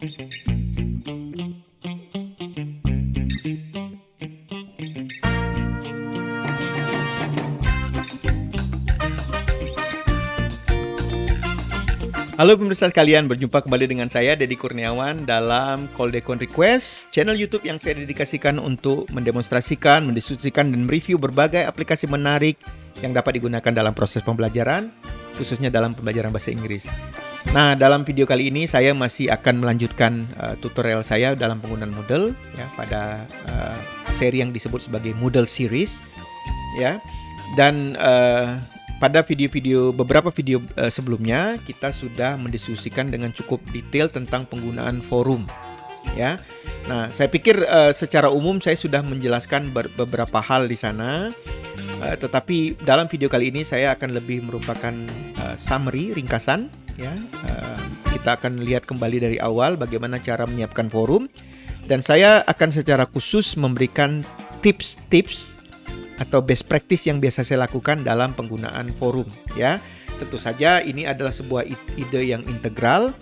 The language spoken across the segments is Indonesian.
Halo pemirsa sekalian, berjumpa kembali dengan saya Deddy Kurniawan dalam Call Dekon Request, channel YouTube yang saya dedikasikan untuk mendemonstrasikan, mendiskusikan, dan mereview berbagai aplikasi menarik yang dapat digunakan dalam proses pembelajaran, khususnya dalam pembelajaran bahasa Inggris. Nah, dalam video kali ini saya masih akan melanjutkan tutorial saya dalam penggunaan Moodle ya, pada seri yang disebut sebagai Moodle Series ya. Dan pada beberapa video sebelumnya kita sudah mendiskusikan dengan cukup detail tentang penggunaan forum ya. Nah, saya pikir secara umum saya sudah menjelaskan beberapa hal di sana. Tetapi dalam video kali ini saya akan lebih merupakan summary, ringkasan ya. Kita akan lihat kembali dari awal bagaimana cara menyiapkan forum, dan saya akan secara khusus memberikan tips-tips atau best practice yang biasa saya lakukan dalam penggunaan forum ya. Tentu saja ini adalah sebuah ide yang integral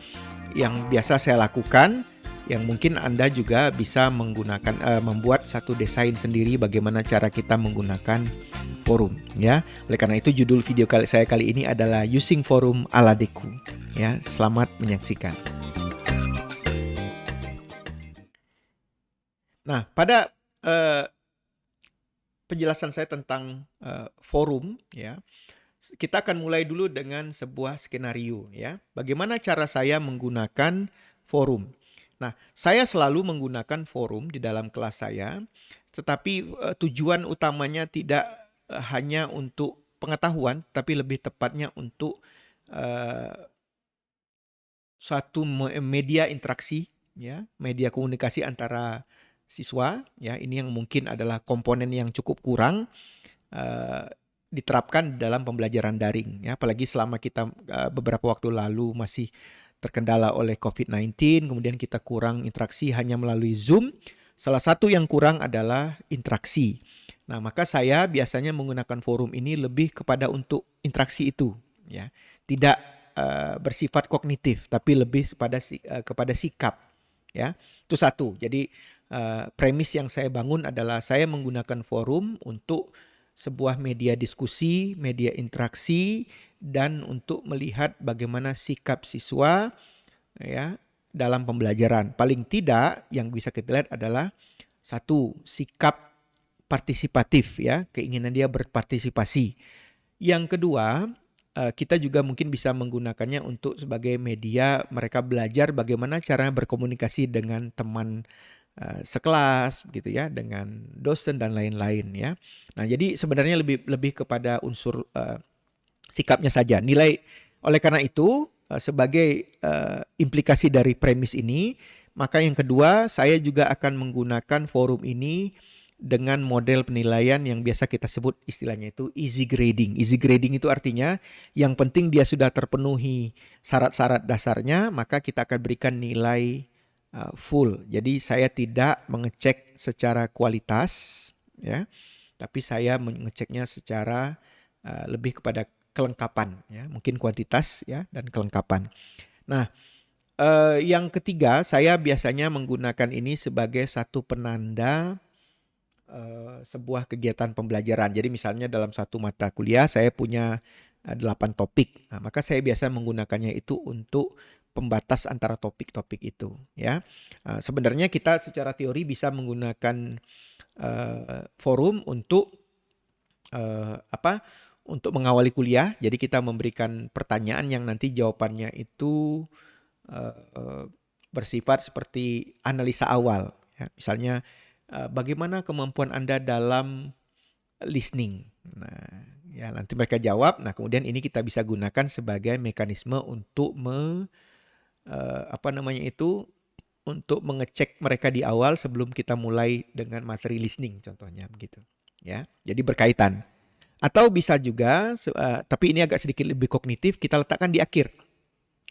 yang biasa saya lakukan, yang mungkin Anda juga bisa menggunakan membuat satu desain sendiri bagaimana cara kita menggunakan forum ya. Oleh karena itu judul video saya kali ini adalah Using Forum ala Deku ya. Selamat menyaksikan. Nah, pada penjelasan saya tentang forum ya, kita akan mulai dulu dengan sebuah skenario ya. Bagaimana cara saya menggunakan forum? Nah, saya selalu menggunakan forum di dalam kelas saya, tetapi tujuan utamanya tidak hanya untuk pengetahuan, tapi lebih tepatnya untuk suatu media interaksi ya, media komunikasi antara siswa ya. Ini yang mungkin adalah komponen yang cukup kurang diterapkan dalam pembelajaran daring ya, apalagi selama kita beberapa waktu lalu masih terkendala oleh COVID-19, kemudian kita kurang interaksi hanya melalui Zoom. Salah satu yang kurang adalah interaksi. Nah, maka saya biasanya menggunakan forum ini lebih kepada untuk interaksi itu ya. Tidak bersifat kognitif, tapi lebih kepada sikap ya. Itu satu. Jadi premis yang saya bangun adalah saya menggunakan forum untuk sebuah media diskusi, media interaksi, dan untuk melihat bagaimana sikap siswa ya dalam pembelajaran. Paling tidak yang bisa kita lihat adalah satu, sikap partisipatif ya, keinginan dia berpartisipasi. Yang kedua, kita juga mungkin bisa menggunakannya untuk sebagai media mereka belajar bagaimana cara berkomunikasi dengan teman sekelas gitu ya, dengan dosen dan lain-lain ya. Nah, jadi sebenarnya lebih kepada unsur sikapnya saja. Oleh karena itu sebagai implikasi dari premis ini, maka yang kedua saya juga akan menggunakan forum ini dengan model penilaian yang biasa kita sebut istilahnya itu easy grading. Easy grading itu artinya yang penting dia sudah terpenuhi syarat-syarat dasarnya, maka kita akan berikan nilai full. Jadi saya tidak mengecek secara kualitas ya, tapi saya mengeceknya secara lebih kepada kelengkapan ya, mungkin kuantitas ya dan kelengkapan. Nah, yang ketiga saya biasanya menggunakan ini sebagai satu penanda sebuah kegiatan pembelajaran. Jadi misalnya dalam satu mata kuliah saya punya 8 topik. Nah, maka saya biasa menggunakannya itu untuk pembatas antara topik-topik itu ya. Sebenarnya kita secara teori bisa menggunakan forum untuk untuk mengawali kuliah. Jadi kita memberikan pertanyaan yang nanti jawabannya itu bersifat seperti analisa awal ya. Misalnya bagaimana kemampuan Anda dalam listening? Nah, ya nanti mereka jawab. Nah, kemudian ini kita bisa gunakan sebagai mekanisme untuk untuk mengecek mereka di awal sebelum kita mulai dengan materi listening contohnya begitu ya. Jadi berkaitan. Atau bisa juga tapi ini agak sedikit lebih kognitif, kita letakkan di akhir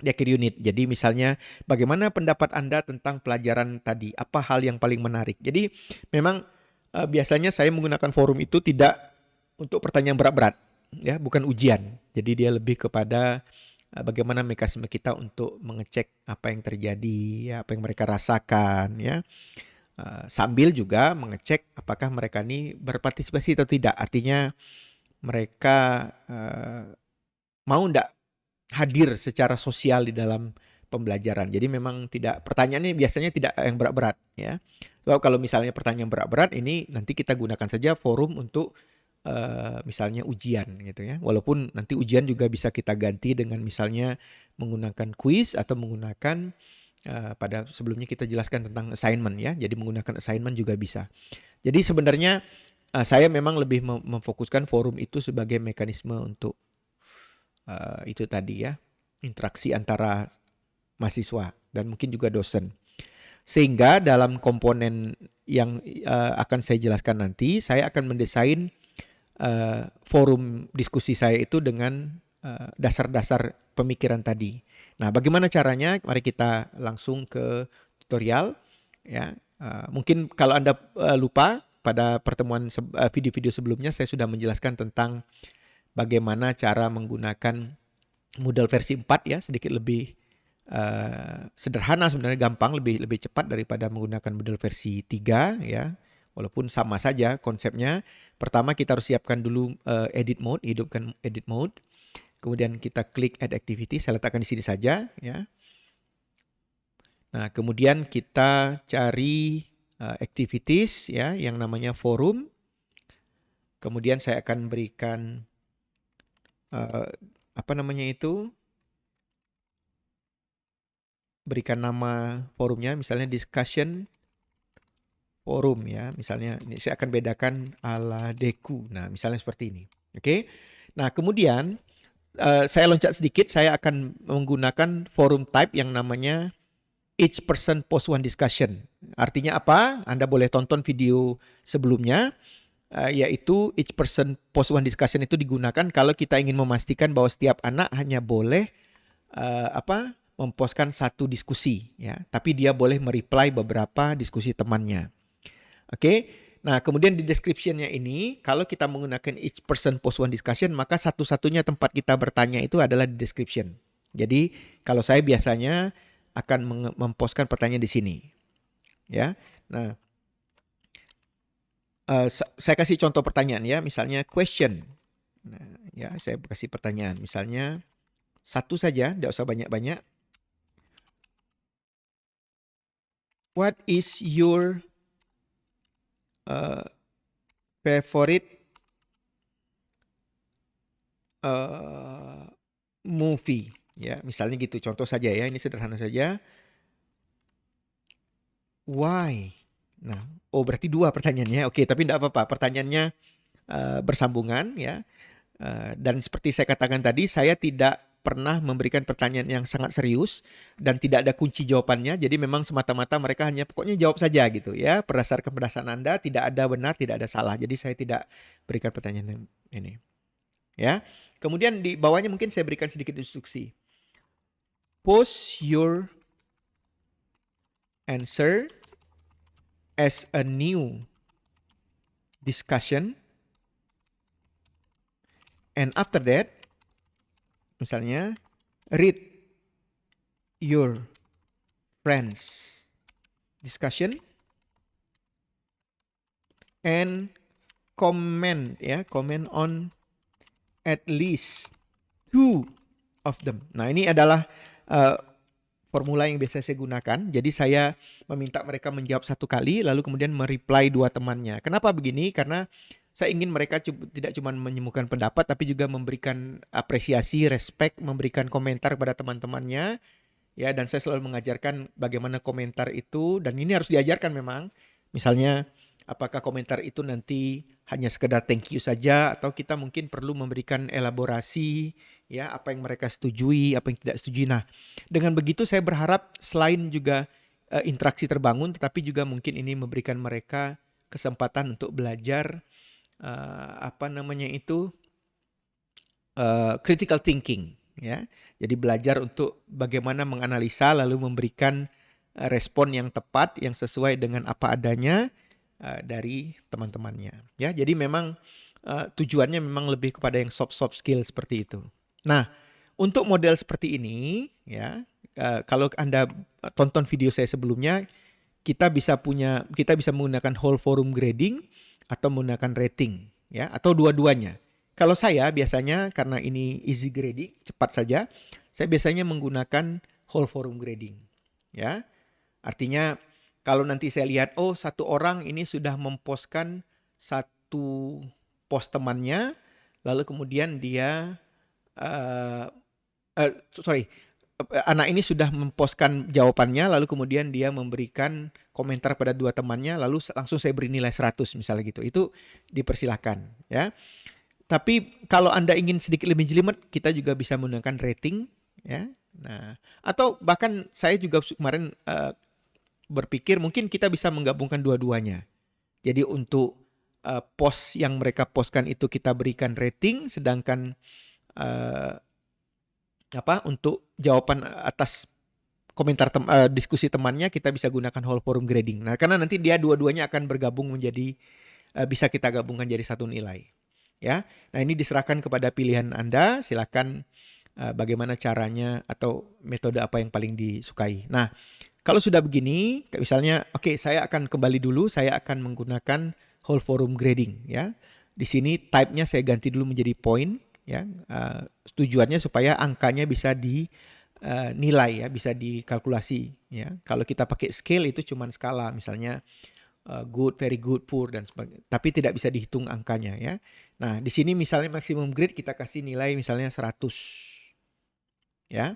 unit. Jadi misalnya bagaimana pendapat Anda tentang pelajaran tadi? Apa hal yang paling menarik? Jadi memang biasanya saya menggunakan forum itu tidak untuk pertanyaan berat-berat ya, bukan ujian. Jadi dia lebih kepada bagaimana mekanisme kita untuk mengecek apa yang terjadi, ya, apa yang mereka rasakan, ya. Sambil juga mengecek apakah mereka ini berpartisipasi atau tidak. Artinya mereka mau ndak hadir secara sosial di dalam pembelajaran. Jadi memang tidak, pertanyaannya biasanya tidak yang berat-berat, ya. So, kalau misalnya pertanyaan berat-berat ini nanti kita gunakan saja forum untuk misalnya ujian gitu ya. Walaupun nanti ujian juga bisa kita ganti dengan misalnya menggunakan kuis atau menggunakan pada sebelumnya kita jelaskan tentang assignment ya. Jadi menggunakan assignment juga bisa. Jadi sebenarnya saya memang lebih memfokuskan forum itu sebagai mekanisme untuk itu tadi ya, interaksi antara mahasiswa dan mungkin juga dosen. Sehingga dalam komponen yang akan saya jelaskan nanti, saya akan mendesain forum diskusi saya itu dengan dasar-dasar pemikiran tadi. Nah, bagaimana caranya? Mari kita langsung ke tutorial. Ya, mungkin kalau Anda lupa pada pertemuan video-video sebelumnya saya sudah menjelaskan tentang bagaimana cara menggunakan Moodle versi 4 ya, sedikit lebih sederhana sebenarnya, gampang, lebih cepat daripada menggunakan Moodle versi 3 ya. Walaupun sama saja konsepnya. Pertama kita harus siapkan dulu edit mode, hidupkan edit mode. Kemudian kita klik add activity, saya letakkan di sini saja ya. Nah, kemudian kita cari activities ya yang namanya forum. Kemudian saya akan berikan apa namanya itu? Berikan nama forumnya misalnya discussion forum ya. Misalnya ini saya akan bedakan ala Deku. Nah, misalnya seperti ini. Oke. Nah, kemudian saya loncat sedikit, saya akan menggunakan forum type yang namanya each person post one discussion. Artinya apa? Anda boleh tonton video sebelumnya, yaitu each person post one discussion itu digunakan kalau kita ingin memastikan bahwa setiap anak hanya boleh mempostkan satu diskusi ya, tapi dia boleh mereply beberapa diskusi temannya. Oke. Nah, kemudian di description-nya ini, kalau kita menggunakan each person post one discussion, maka satu-satunya tempat kita bertanya itu adalah di description. Jadi, kalau saya biasanya akan mempostkan pertanyaan di sini. Ya. Nah, saya kasih contoh pertanyaan ya, misalnya question. Nah, ya, saya kasih pertanyaan. Misalnya satu saja, tidak usah banyak-banyak. What is your favorite movie? Ya, misalnya gitu. Contoh saja ya, ini sederhana saja. Why? Nah, berarti dua pertanyaannya. Oke, tapi tidak apa-apa. Pertanyaannya bersambungan ya. Dan seperti saya katakan tadi, saya tidak pernah memberikan pertanyaan yang sangat serius dan tidak ada kunci jawabannya. Jadi memang semata-mata mereka hanya pokoknya jawab saja gitu ya. Berdasarkan penjelasan Anda, tidak ada benar, tidak ada salah. Jadi saya tidak berikan pertanyaan ini. Ya. Kemudian di bawahnya mungkin saya berikan sedikit instruksi. Post your answer as a new discussion. And after that, misalnya, read your friends discussion and comment ya, comment on at least 2 of them. Nah, ini adalah formula yang biasa saya gunakan. Jadi saya meminta mereka menjawab satu kali, lalu kemudian mereply dua temannya. Kenapa begini? Karena saya ingin mereka tidak cuma menyembuhkan pendapat, tapi juga memberikan apresiasi, respect, memberikan komentar kepada teman-temannya. Ya, dan saya selalu mengajarkan bagaimana komentar itu, dan ini harus diajarkan memang. Misalnya, apakah komentar itu nanti hanya sekedar thank you saja, atau kita mungkin perlu memberikan elaborasi, ya, apa yang mereka setujui, apa yang tidak setujui. Nah, dengan begitu saya berharap selain juga interaksi terbangun, tetapi juga mungkin ini memberikan mereka kesempatan untuk belajar critical thinking ya. Jadi belajar untuk bagaimana menganalisa lalu memberikan respon yang tepat yang sesuai dengan apa adanya dari teman-temannya ya. Jadi memang tujuannya memang lebih kepada yang soft skill seperti itu. Nah, Untuk model seperti ini, ya, kalau Anda tonton video saya sebelumnya, kita bisa menggunakan whole forum grading atau menggunakan rating, ya, atau dua-duanya. Kalau saya biasanya karena ini easy grading, cepat saja, saya biasanya menggunakan whole forum grading, ya. Artinya kalau nanti saya lihat, oh satu orang ini sudah memposkan satu post temannya, lalu kemudian dia, uh, sorry, anak ini sudah memposkan jawabannya, lalu kemudian dia memberikan komentar pada dua temannya, lalu langsung saya beri nilai 100 misalnya gitu. Itu dipersilahkan, ya. Tapi kalau Anda ingin sedikit lebih jelimet, kita juga bisa menggunakan rating, ya. Nah, atau bahkan saya juga kemarin berpikir mungkin kita bisa menggabungkan dua-duanya. Jadi untuk post yang mereka postkan itu kita berikan rating, sedangkan untuk jawaban atas komentar diskusi temannya kita bisa gunakan whole forum grading. Nah, karena nanti dia dua-duanya akan bergabung menjadi bisa kita gabungkan jadi satu nilai. Ya. Nah, ini diserahkan kepada pilihan Anda, silakan bagaimana caranya atau metode apa yang paling disukai. Nah, kalau sudah begini, misalnya oke, saya akan kembali dulu, saya akan menggunakan whole forum grading, ya. Di sini type-nya saya ganti dulu menjadi point, ya. Tujuannya supaya angkanya bisa dinilai, ya, bisa dikalkulasi, ya. Kalau kita pakai scale itu cuma skala, misalnya good, very good, poor dan sebagainya. Tapi tidak bisa dihitung angkanya, ya. Nah, di sini misalnya maximum grade kita kasih nilai misalnya 100. Ya.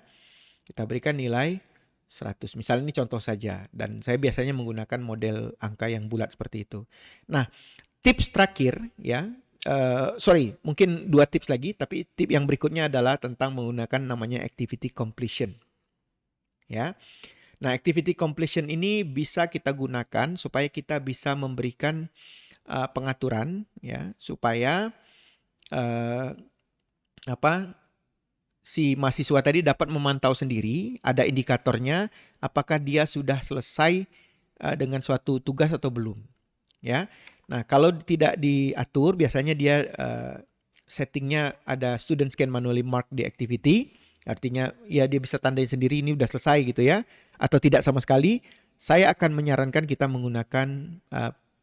Kita berikan nilai 100. Misalnya ini contoh saja dan saya biasanya menggunakan model angka yang bulat seperti itu. Nah, tips terakhir, ya. Mungkin 2 tips lagi, tapi tip yang berikutnya adalah tentang menggunakan namanya activity completion. Ya. Nah, activity completion ini bisa kita gunakan supaya kita bisa memberikan pengaturan, ya, supaya si mahasiswa tadi dapat memantau sendiri, ada indikatornya apakah dia sudah selesai dengan suatu tugas atau belum, ya. Nah, kalau tidak diatur biasanya dia settingnya ada student can manually mark the activity, artinya ya dia bisa tandain sendiri ini udah selesai gitu ya, atau tidak sama sekali. Saya akan menyarankan kita menggunakan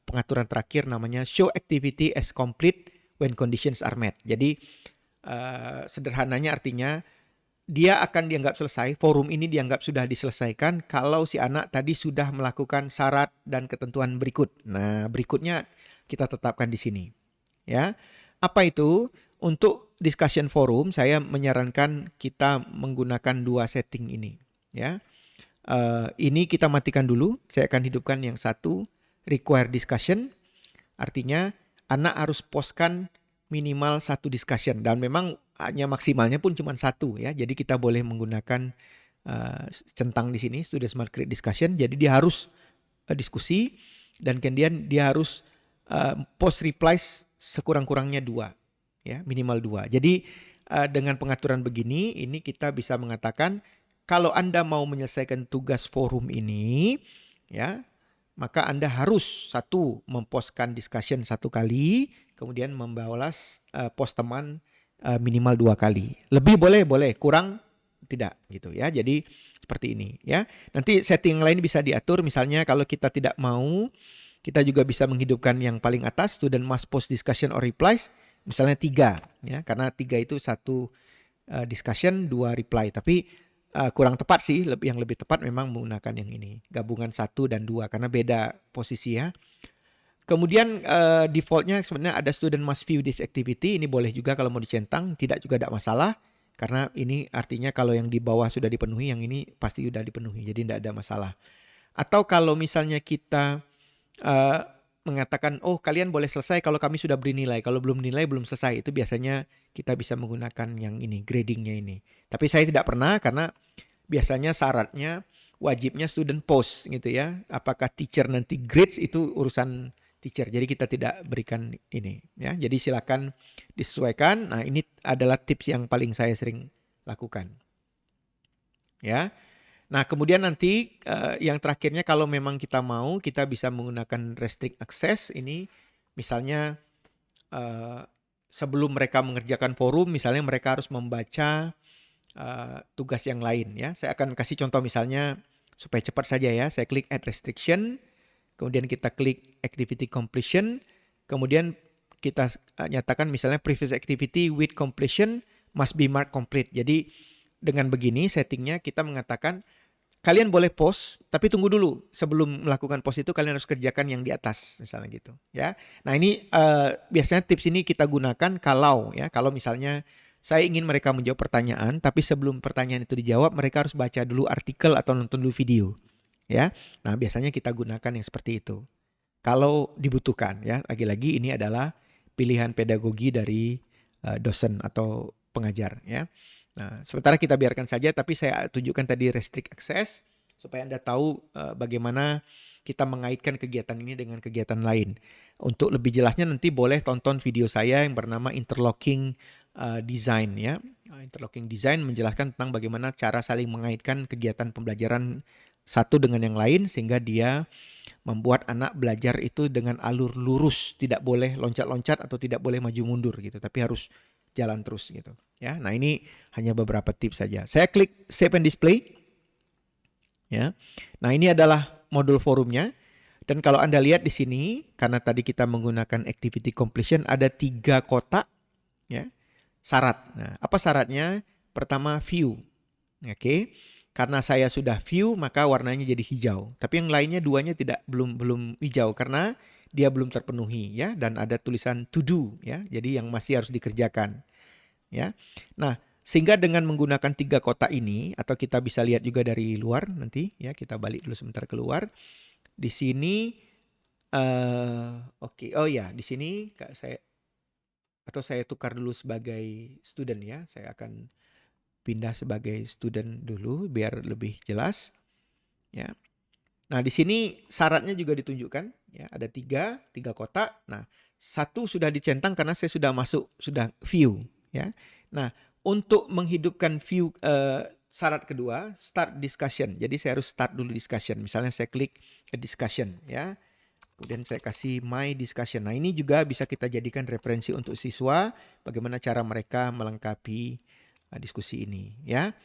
pengaturan terakhir namanya show activity as complete when conditions are met. Jadi sederhananya artinya dia akan dianggap selesai, forum ini dianggap sudah diselesaikan kalau si anak tadi sudah melakukan syarat dan ketentuan berikut. Nah, berikutnya kita tetapkan di sini. Ya. Apa itu? Untuk discussion forum saya menyarankan kita menggunakan 2 setting ini, ya. Ini kita matikan dulu, saya akan hidupkan yang satu, require discussion. Artinya anak harus postkan minimal 1 discussion dan memang hanya maksimalnya pun cuma 1, ya. Jadi kita boleh menggunakan centang di sini student smart create discussion. Jadi dia harus diskusi dan kemudian dia harus post replies sekurang-kurangnya 2, ya, minimal 2. Jadi dengan pengaturan begini ini kita bisa mengatakan kalau Anda mau menyelesaikan tugas forum ini, ya, maka Anda harus satu mempostkan discussion 1 kali, kemudian membalas post teman minimal 2 kali. Lebih boleh, kurang tidak gitu ya. Jadi seperti ini ya. Nanti setting lain bisa diatur, misalnya kalau kita tidak mau, kita juga bisa menghidupkan yang paling atas student must post discussion or replies, misalnya 3 ya. Karena 3 itu 1 discussion, 2 reply. Tapi kurang tepat sih, yang lebih tepat memang menggunakan yang ini, gabungan 1 dan 2 karena beda posisi ya. Kemudian defaultnya sebenarnya ada student must view this activity, ini boleh juga kalau mau dicentang, tidak juga tidak masalah. Karena ini artinya kalau yang di bawah sudah dipenuhi, yang ini pasti sudah dipenuhi, jadi tidak ada masalah. Atau kalau misalnya kita mengatakan, oh kalian boleh selesai kalau kami sudah beri nilai, kalau belum nilai belum selesai, itu biasanya kita bisa menggunakan yang ini, gradingnya ini. Tapi saya tidak pernah karena biasanya syaratnya wajibnya student post gitu ya. Apakah teacher nanti grades itu urusan teacher. Jadi kita tidak berikan ini ya. Jadi silakan disesuaikan. Nah, ini adalah tips yang paling saya sering lakukan. Ya. Nah, kemudian nanti yang terakhirnya kalau memang kita mau, kita bisa menggunakan restrict access. Ini misalnya sebelum mereka mengerjakan forum, misalnya mereka harus membaca tugas yang lain ya. Saya akan kasih contoh misalnya supaya cepat saja ya. Saya klik add restriction, kemudian kita klik activity completion, kemudian kita nyatakan misalnya previous activity with completion must be marked complete. Jadi dengan begini settingnya kita mengatakan kalian boleh post, tapi tunggu dulu. Sebelum melakukan post itu kalian harus kerjakan yang di atas, misalnya gitu, ya. Nah ini biasanya tips ini kita gunakan kalau misalnya saya ingin mereka menjawab pertanyaan, tapi sebelum pertanyaan itu dijawab, mereka harus baca dulu artikel atau nonton dulu video, ya. Nah biasanya kita gunakan yang seperti itu. Kalau dibutuhkan, ya. Lagi-lagi ini adalah pilihan pedagogi dari dosen atau pengajar, ya. Nah, sementara kita biarkan saja, tapi saya tunjukkan tadi restrict access supaya Anda tahu bagaimana kita mengaitkan kegiatan ini dengan kegiatan lain. Untuk lebih jelasnya nanti boleh tonton video saya yang bernama Interlocking Design ya. Interlocking Design menjelaskan tentang bagaimana cara saling mengaitkan kegiatan pembelajaran satu dengan yang lain sehingga dia membuat anak belajar itu dengan alur lurus, tidak boleh loncat-loncat atau tidak boleh maju mundur gitu, tapi harus jalan terus gitu. Ya, nah ini hanya beberapa tips saja. Saya klik Save and Display. Ya, nah ini adalah modul forumnya. Dan kalau Anda lihat di sini, karena tadi kita menggunakan activity completion, ada 3 kotak, ya, syarat. Nah, apa syaratnya? Pertama view. Oke, karena saya sudah view maka warnanya jadi hijau. Tapi yang lainnya duanya belum hijau karena dia belum terpenuhi ya, dan ada tulisan to do ya. Jadi yang masih harus dikerjakan ya. Nah, sehingga dengan menggunakan 3 kotak ini atau kita bisa lihat juga dari luar nanti ya, kita balik dulu sebentar keluar. Di sini oke. Oh ya, di sini saya tukar dulu sebagai student ya. Saya akan pindah sebagai student dulu biar lebih jelas ya. Nah, di sini syaratnya juga ditunjukkan ya, ada tiga kotak. Nah, satu sudah dicentang karena saya sudah view ya. Nah, untuk menghidupkan view syarat kedua, start discussion. Jadi saya harus start dulu discussion. Misalnya saya klik discussion ya. Kemudian saya kasih my discussion. Nah, ini juga bisa kita jadikan referensi untuk siswa bagaimana cara mereka melengkapi diskusi ini ya.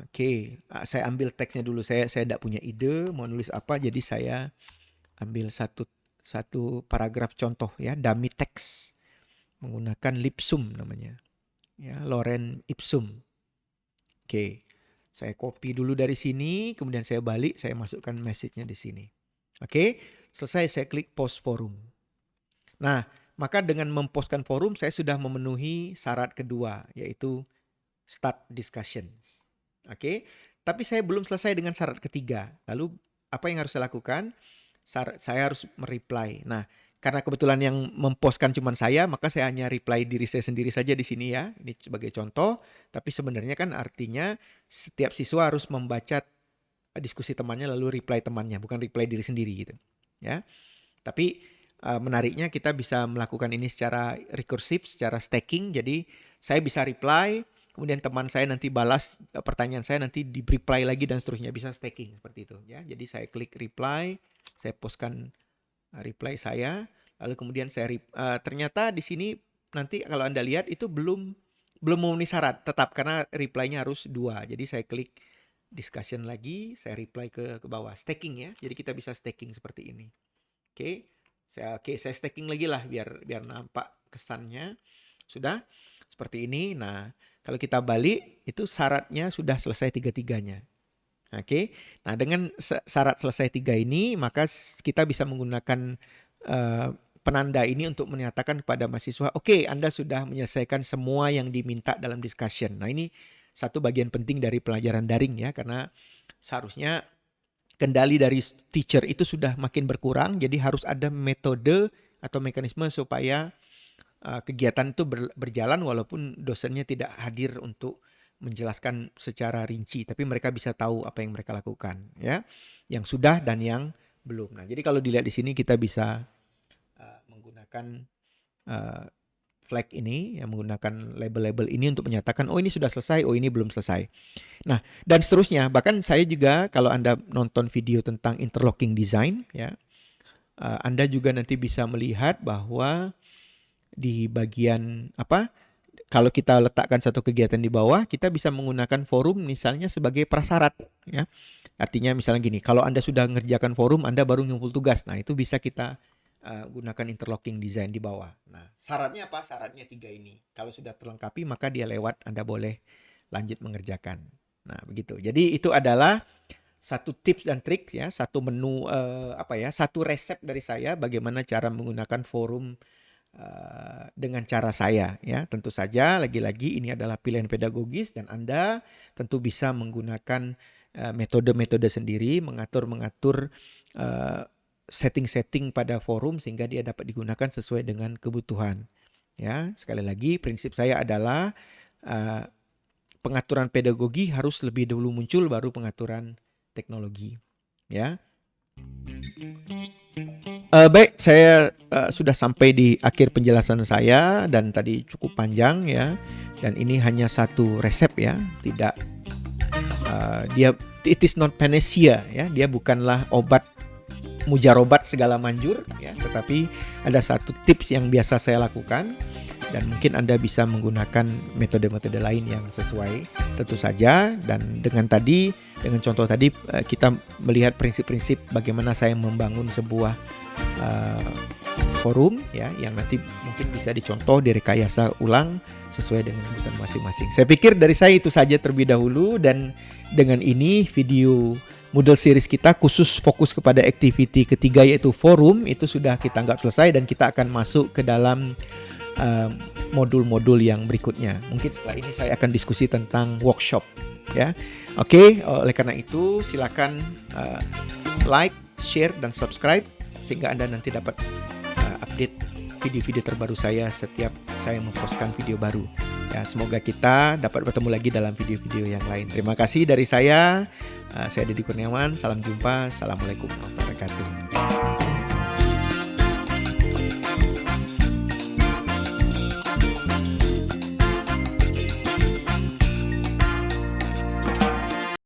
Oke, saya ambil teksnya dulu. Saya tidak punya ide mau nulis apa, jadi saya ambil satu paragraf contoh ya, dummy text menggunakan Lipsum namanya. Ya, Lorem Ipsum. Oke. Saya copy dulu dari sini, kemudian saya balik, saya masukkan message-nya di sini. Oke, selesai saya klik post forum. Nah, maka dengan mempostkan forum saya sudah memenuhi syarat kedua, yaitu start discussion. Oke, tapi saya belum selesai dengan syarat ketiga. Lalu apa yang harus saya lakukan? Saya harus mereply. Nah, karena kebetulan yang mempostkan cuma saya, maka saya hanya reply diri saya sendiri saja di sini ya. Ini sebagai contoh, tapi sebenarnya kan artinya setiap siswa harus membaca diskusi temannya lalu reply temannya, bukan reply diri sendiri gitu. Ya. Tapi menariknya kita bisa melakukan ini secara rekursif, secara stacking. Jadi saya bisa reply, kemudian teman saya nanti balas pertanyaan saya, nanti di reply lagi dan seterusnya, bisa stacking seperti itu ya. Jadi saya klik reply, saya postkan reply saya, lalu kemudian saya ternyata di sini nanti kalau Anda lihat itu belum memenuhi syarat tetap karena reply-nya harus 2. Jadi saya klik discussion lagi, saya reply ke bawah, stacking ya. Jadi kita bisa stacking seperti ini. Oke. Saya stacking lagi lah biar nampak kesannya. Sudah seperti ini. Nah, kalau kita balik itu syaratnya sudah selesai 3-3-nya. Oke. Nah, dengan syarat selesai 3 ini maka kita bisa menggunakan penanda ini untuk menyatakan kepada mahasiswa, oke, Anda sudah menyelesaikan semua yang diminta dalam discussion. Nah, ini satu bagian penting dari pelajaran daring ya, karena seharusnya kendali dari teacher itu sudah makin berkurang, jadi harus ada metode atau mekanisme supaya kegiatan itu berjalan walaupun dosennya tidak hadir untuk menjelaskan secara rinci, tapi mereka bisa tahu apa yang mereka lakukan ya, yang sudah dan yang belum. Nah, jadi kalau dilihat di sini kita bisa menggunakan flag ini, yang menggunakan label-label ini untuk menyatakan, oh ini sudah selesai, oh ini belum selesai. Nah, dan seterusnya. Bahkan saya juga kalau Anda nonton video tentang interlocking design, ya, Anda juga nanti bisa melihat bahwa di bagian kalau kita letakkan satu kegiatan di bawah, kita bisa menggunakan forum misalnya sebagai prasyarat, ya. Artinya misalnya gini, kalau Anda sudah mengerjakan forum, Anda baru ngumpul tugas. Nah, itu bisa kita gunakan interlocking design di bawah. Nah, syaratnya apa? Syaratnya 3 ini. Kalau sudah terlengkapi, maka dia lewat, Anda boleh lanjut mengerjakan. Nah, begitu. Jadi itu adalah satu tips dan trik ya, satu menu satu resep dari saya bagaimana cara menggunakan forum dengan cara saya ya. Tentu saja lagi-lagi ini adalah pilihan pedagogis dan Anda tentu bisa menggunakan metode-metode sendiri, mengatur-mengatur setting-setting pada forum sehingga dia dapat digunakan sesuai dengan kebutuhan. Ya, sekali lagi prinsip saya adalah pengaturan pedagogi harus lebih dulu muncul baru pengaturan teknologi. Ya. Baik, saya sudah sampai di akhir penjelasan saya dan tadi cukup panjang ya. Dan ini hanya satu resep ya, tidak it is not panacea ya. Dia bukanlah obat mujarobat segala manjur ya, tetapi ada satu tips yang biasa saya lakukan dan mungkin Anda bisa menggunakan metode-metode lain yang sesuai tentu saja. Dan dengan contoh tadi kita melihat prinsip-prinsip bagaimana saya membangun sebuah forum ya yang nanti mungkin bisa dicontoh direkayasa ulang sesuai dengan kebutuhan masing-masing. Saya pikir dari saya itu saja terlebih dahulu, dan dengan ini video Moodle series kita khusus fokus kepada activity ketiga yaitu forum itu sudah kita anggap selesai dan kita akan masuk ke dalam modul-modul yang berikutnya. Mungkin setelah ini saya akan diskusi tentang workshop ya. Oke, oleh karena itu silakan like, share dan subscribe sehingga Anda nanti dapat update video-video terbaru saya setiap saya memposting video baru. Ya, semoga kita dapat bertemu lagi dalam video-video yang lain. Terima kasih dari saya Deddy Kurniawan. Salam jumpa. Assalamualaikum warahmatullahi wabarakatuh.